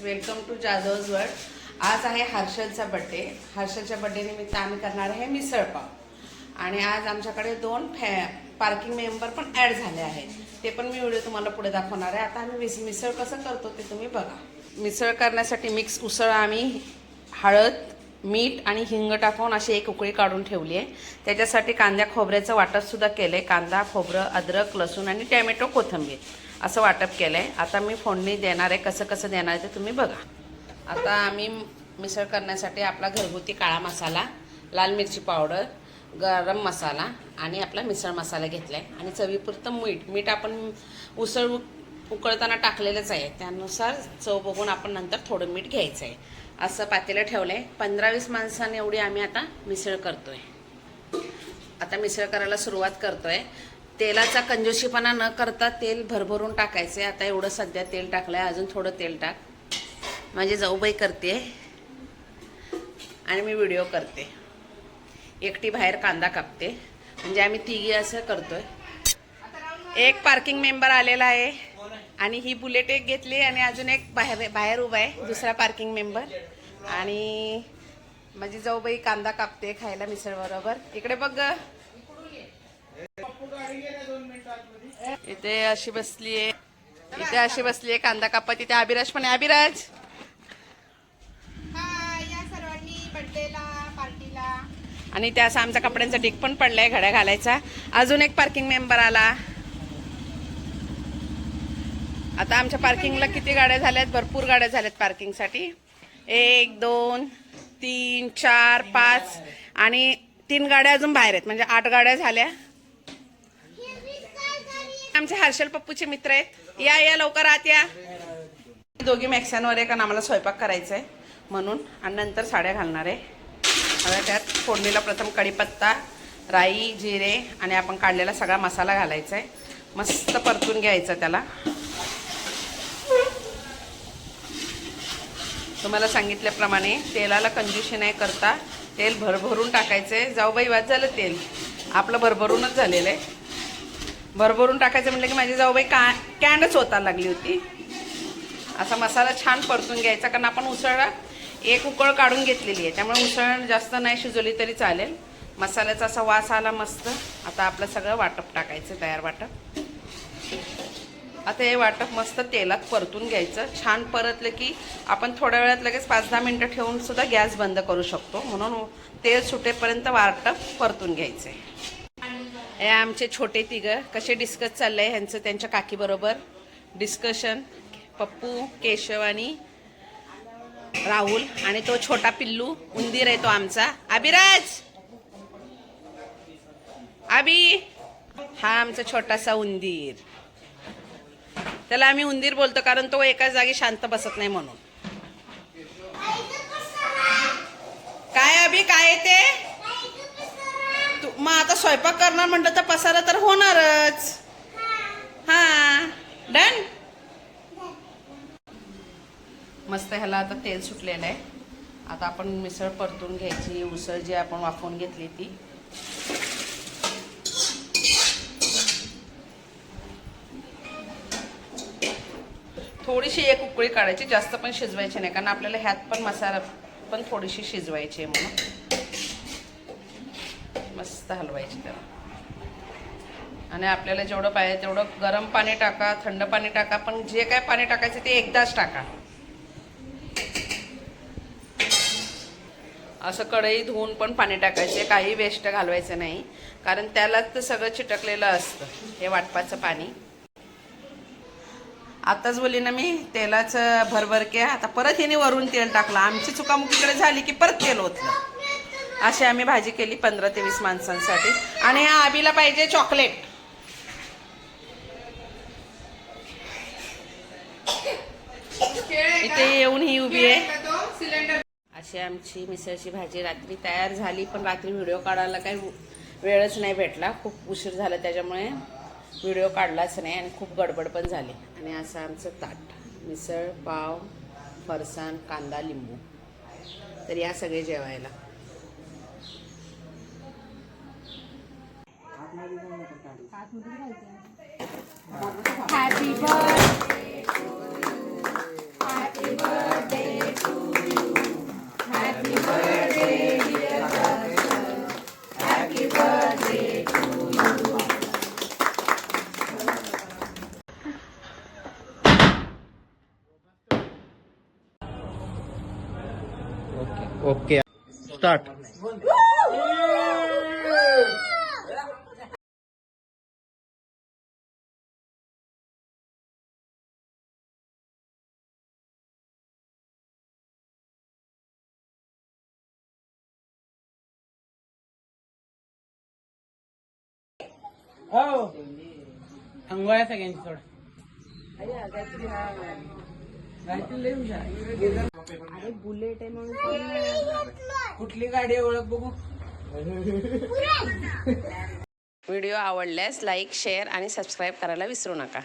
Welcome to जाधवज world. आज आहे हर्षलचा birthday. हर्षलच्या birthday निमित्त आम्ही करणार आहे मिसळपाव. आणि आज आमच्याकडे दोन पार्किंग मेंबर पण ॲड झाले आहेत. ते पण मी व्हिडिओ तुम्हाला पुढे दाखवणार आहे. आता आम्ही मिसळ कसं करतो ते तुम्ही बघा. मिसळ करण्यासाठी मिक्स उसळ आम्ही हळद, मीठ आणि हिंग टाकून अशी एक उकळी काढून ठेवली आहे. त्याच्यासाठी कांद्या खोबऱ्याचं वाटपसुद्धा केलं आहे. कांदा, खोबरं, अद्रक, लसूण आणि टॅमॅटो, कोथिंबीर असं वाटप केलं आहे. आता मी फोडणी देणार आहे. कसं कसं देणार आहे ते तुम्ही बघा. आता आम्ही मिसळ करण्यासाठी आपला घरगुती काळा मसाला, लाल मिरची पावडर, गरम मसाला आणि आपला मिसळ मसाला घेतला आहे. आणि चवीपुरतं मीठ आपण उसळ उकळताना टाकलेलंच आहे. त्यानुसार चव बघून आपण नंतर थोडं मीठ घ्यायचं आहे. असं पातेलं ठेवलं आहे. 15-20 माणसांनी एवढी आम्ही आता मिसळ करतो आहे. आता मिसळ करायला सुरुवात करतो आहे. तेलाचा कंजूशीपणा न करता तेल भरभरून टाकायचं आहे. आता एवढं सध्या तेल टाकलं आहे. अजून थोडं तेल टाक. माझी जाऊबाई करते आणि मी व्हिडिओ करते. एकटी बाहेर कांदा कापते. म्हणजे आम्ही तिघी असं करतोय. एक पार्किंग मेंबर आलेला आहे आणि ही बुलेट एक घेतली आणि अजून एक बाहेर उभा आहे दुसरा पार्किंग मेंबर. आणि माझी जाऊबाई कांदा कापते खायला मिसळ बरोबर. इकडे बघ, इथे अशी बसली आहे. इथे अशी बसली आहे कांदा कापत. इथे अभिराज पण आहे. अभिराज, या सर्वांनी बर्थडेला पार्टीला. आणि त्या असं आमचा कपड्यांचा ढीग पण पडलाय घड्या घालायचा. अजून एक पार्किंग मेंबर आला. आता आमच्या पार्किंगला किती गाड्या झाल्यात? भरपूर गाड्या झाल्यात पार्किंगसाठी. 1 2 3 4 5 आणि 3 गाड्या अजून बाहेर आहेत. म्हणजे 8 गाड्या झाल्या. आमचे हर्षल पप्पूचे मित्र आहेत. या लवकर आत या. दोघी मॅक्सॅनवर आहे कारण आम्हाला स्वयंपाक करायचा आहे म्हणून. आणि नंतर साड्या घालणार आहे. आता त्यात फोडणीला प्रथम कढीपत्ता, राई, जिरे आणि आपण काढलेला सगळा मसाला घालायचा आहे. मस्त परतून घ्यायचा त्याला. तुम्हाला सांगितल्याप्रमाणे तेलाला कंजूशी नाही करता तेल भरभरून टाकायचे. जाऊबाई वाद झालं तेल आपलं भरभरूनच झालेलं आहे. भरभरून टाकायचं म्हटलं की माझी जाऊबाई कॅन्डच होता लागली होती. असा मसाला छान परतून घ्यायचा कारण आपण उसळला एक उकळ काढून घेतलेली आहे. त्यामुळे उसळ जास्त नाही शिजवली तरी चालेल. मसाल्याचा असा वास आला मस्त. आता आपलं सगळं वाटप टाकायचं, तयार वाटप. आता हे वाटप मस्त तेलात परतून घ्यायचं. छान परतलं की आपण थोड्या वेळात लगेच 5-10 मिनटं ठेवून सुद्धा गॅस बंद करू शकतो. म्हणून तेल सुटेपर्यंत वाटप परतून घ्यायचं. हे आमचे छोटे तिघं कसे डिस्कस चाललंय ह्यांचं त्यांच्या काकीबरोबर डिस्कशन. पप्पू, केशव आणि राहुल. आणि तो छोटा पिल्लू उंदीर आहे तो आमचा अभिराज. हा आमचा छोटासा उंदीर. त्याला आम्ही उंदीर बोलतो कारण तो एकाच जागी शांत बसत नाही म्हणून. काय काय ते तू मग आता स्वयंपाक करणार म्हणलं तर पसारा तर होणारच. हा डन. मस्त ह्याला आता तेल सुटलेलं आहे. आता आपण मिसळ परतून घ्यायची. उसळ जी आपण वाफवून घेतली ती. थोडीशी एक उकळी काढायची, जास्त पण शिजवायची नाही कारण आपल्याला ह्यात पण मसाला पण थोडीशी शिजवायची आहे म्हणून. मस्त हलवायची त्याला. आणि आपल्याला जेवढं पाहिजे तेवढं गरम पाणी टाका, थंड पाणी टाका, पण जे काय पाणी टाकायचं ते एकदाच टाका. असं कढई धुवून पण पाणी टाकायचे. काही वेस्ट घालवायचं नाही कारण त्यालाच तर सगळं चिटकलेलं असतं हे वाटपाचं पाणी. आताच बोलली ना मी तेलाचं भरभरक्या. आता परत हिने वरून तेल टाकलं. आमची चुकामुकीकडे झाली की परत तेल ओतलं. अशी आम्ही भाजी केली 15 ते 20 माणसांसाठी. आणि ह्या आबीला पाहिजे चॉकलेट. इथे येऊन ही उभी आहे. अशी आमची मिसळची भाजी रात्री तयार झाली. पण रात्री व्हिडिओ काढायला काही वेळच नाही भेटला. खूप उशीर झाला त्याच्यामुळे व्हिडिओ काढलाच नाही आणि खूप गडबड पण झाली. आणि असं आमचं ताट. मिसळ, पाव, फरसाण, कांदा, लिंबू. तर या सगळे जेवायला. Happy birthday. स्टार्ट. हो अंघोळ्या सगळ्यांची सोड. अरे बुलेट आहे म्हणून कुठली गाडी आहे ओळख बघू. व्हिडिओ आवडल्यास लाईक शेअर आणि सबस्क्राईब करायला विसरू नका.